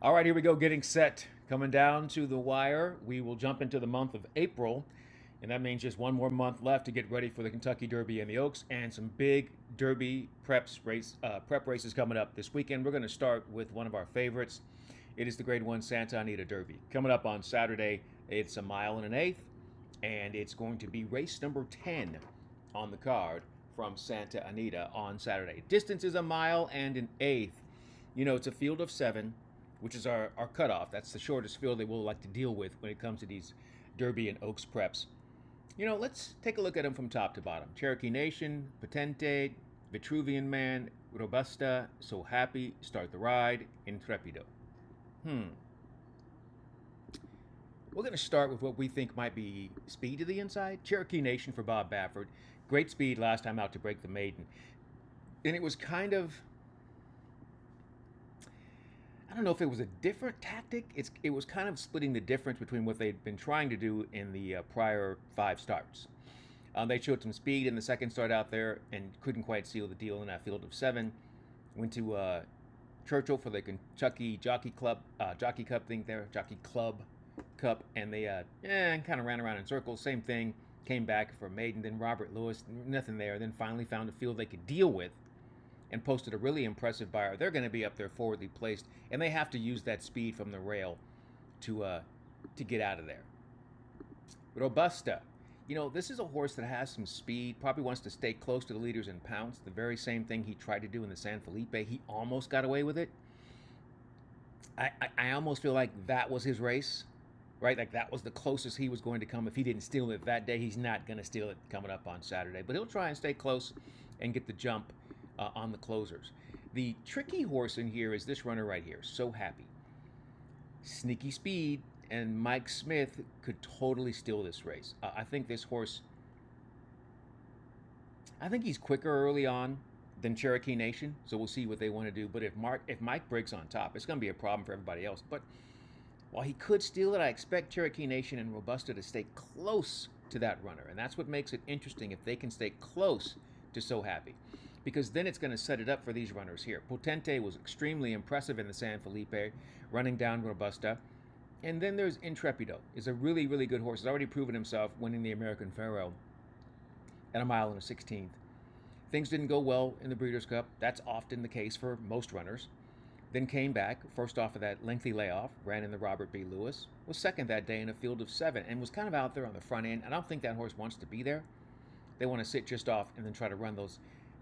All right, here we go, getting set. Coming down to the wire, we will jump into the month of April, and that means just one more month left to get ready for the Kentucky Derby and the Oaks, and some big Derby prep races coming up this weekend. We're going to start with one of our favorites. It is the Grade 1 Santa Anita Derby. Coming up on Saturday, it's a mile and an eighth, and it's going to be race number 10 on the card from Santa Anita on Saturday. Distance is a mile and an eighth. You know, it's a field of 7, which is our cutoff. That's the shortest field they will like to deal with when it comes to these Derby and Oaks preps. You know, let's take a look at them from top to bottom. Cherokee Nation, Potente, Vitruvian Man, Robusta, So Happy, Start the Ride, Intrepido. We're going to start with what we think might be speed to the inside. Cherokee Nation for Bob Baffert. Great speed last time out to break the maiden. And it was kind of, I don't know if it was a different tactic. It was kind of splitting the difference between what they'd been trying to do in the prior 5 starts. They showed some speed in the second start out there and couldn't quite seal the deal in that field of 7. Went to Churchill for the Kentucky Jockey Cup thing there, Jockey Club Cup, and they kind of ran around in circles. Same thing. Came back for maiden. Then Robert Lewis, nothing there. Then finally found a field they could deal with and posted a really impressive buyer. They're going to be up there forwardly placed, and they have to use that speed from the rail to get out of there. Robusta. You know, this is a horse that has some speed, probably wants to stay close to the leaders and pounce. The very same thing he tried to do in the San Felipe. He almost got away with it. I almost feel like that was his race, right? Like that was the closest he was going to come. If he didn't steal it that day, he's not going to steal it coming up on Saturday. But he'll try and stay close and get the jump on the closers. The tricky horse in here is this runner right here, So Happy. Sneaky speed, and Mike Smith could totally steal this race. I think this horse, I think he's quicker early on than Cherokee Nation, so we'll see what they want to do. But if Mike breaks on top, it's going to be a problem for everybody else. But while he could steal it, I expect Cherokee Nation and Robusta to stay close to that runner, and that's what makes it interesting if they can stay close to So Happy, because then it's going to set it up for these runners here. Potente was extremely impressive in the San Felipe, running down Robusta. And then there's Intrepido. Is a really, really good horse. Has already proven himself winning the American Pharoah at a mile and a 16th. Things didn't go well in the Breeders' Cup. That's often the case for most runners. Then came back, first off of that lengthy layoff, ran in the Robert B. Lewis, was second that day in a field of 7, and was kind of out there on the front end. I don't think that horse wants to be there. They want to sit just off and then try to run those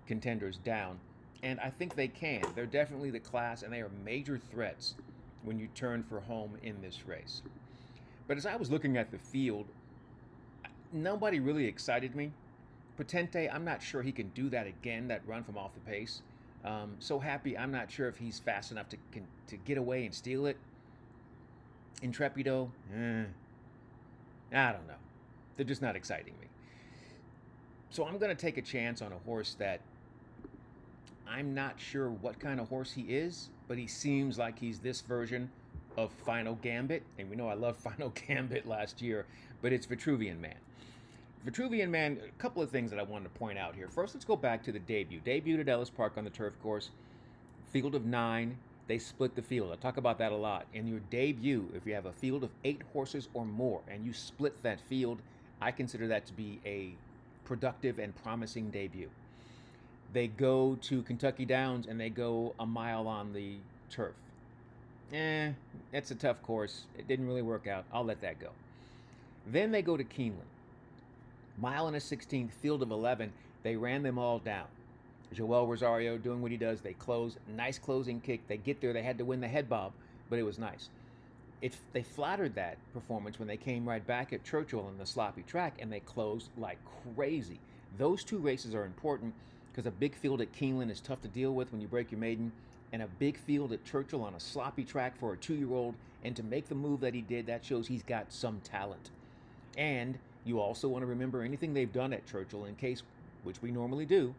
contenders down. And I think they can. They're definitely the class, and they are major threats when you turn for home in this race. But as I was looking at the field, nobody really excited me. Potente, I'm not sure he can do that again, that run from off the pace. So Happy, I'm not sure if he's fast enough to get away and steal it. Intrepido, I don't know. They're just not exciting me. So I'm going to take a chance on a horse that I'm not sure what kind of horse he is, but he seems like he's this version of Final Gambit. And we know I loved Final Gambit last year, but it's Vitruvian Man. Vitruvian Man, a couple of things that I wanted to point out here. First, let's go back to the debut. Debuted at Ellis Park on the turf course. Field of 9. They split the field. I talk about that a lot. In your debut, if you have a field of 8 horses or more and you split that field, I consider that to be a productive and promising debut. They go to Kentucky Downs and they go a mile on the turf. It's a tough course. It didn't really work out. I'll let that go. Then they go to Keeneland. Mile and a 16th, field of 11. They ran them all down. Joel Rosario doing what he does. They close. Nice closing kick. They get there. They had to win the head bob, but it was nice. They flattered that performance when they came right back at Churchill in the sloppy track, and they closed like crazy. Those 2 races are important because a big field at Keeneland is tough to deal with when you break your maiden, and a big field at Churchill on a sloppy track for a 2-year-old, and to make the move that he did, that shows he's got some talent. And you also want to remember anything they've done at Churchill in case, which we normally do,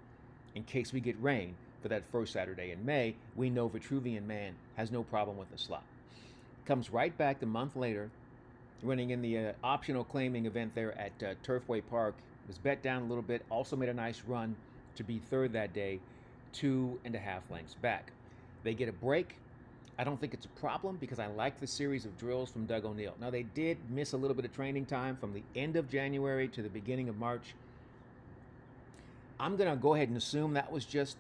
in case we get rain for that first Saturday in May, we know Vitruvian Man has no problem with the slot. Comes right back the month later, running in the optional claiming event there at Turfway Park. Was bet down a little bit, also made a nice run to be third that day, 2.5 lengths back. They get a break I don't think it's a problem because I like the series of drills from Doug O'Neill. Now, they did miss a little bit of training time from the end of January to the beginning of March. I'm going to go ahead and assume that was just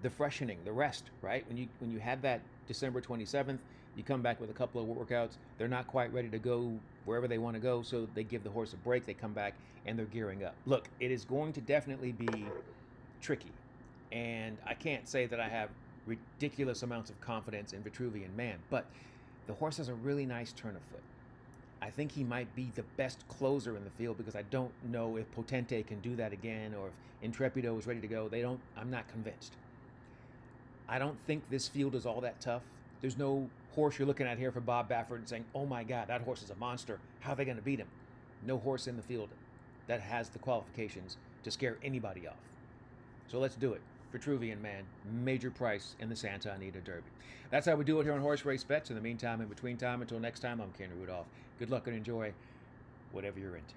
the freshening, the rest, right? When you have that December 27th, you come back with a couple of workouts. They're not quite ready to go wherever they want to go, so they give the horse a break. They come back and they're gearing up. Look, it is going to definitely be tricky, and I can't say that I have ridiculous amounts of confidence in Vitruvian Man, but the horse has a really nice turn of foot. I think he might be the best closer in the field because I don't know if Potente can do that again or if Intrepido is ready to go. I'm not convinced. I don't think this field is all that tough. There's no horse you're looking at here for Bob Baffert and saying, oh my God, that horse is a monster. How are they going to beat him? No horse in the field that has the qualifications to scare anybody off. So let's do it. Vitruvian Man, major price in the Santa Anita Derby. That's how we do it here on Horse Race Bets. In the meantime, in between time, until next time, I'm Ken Rudolph. Good luck and enjoy whatever you're into.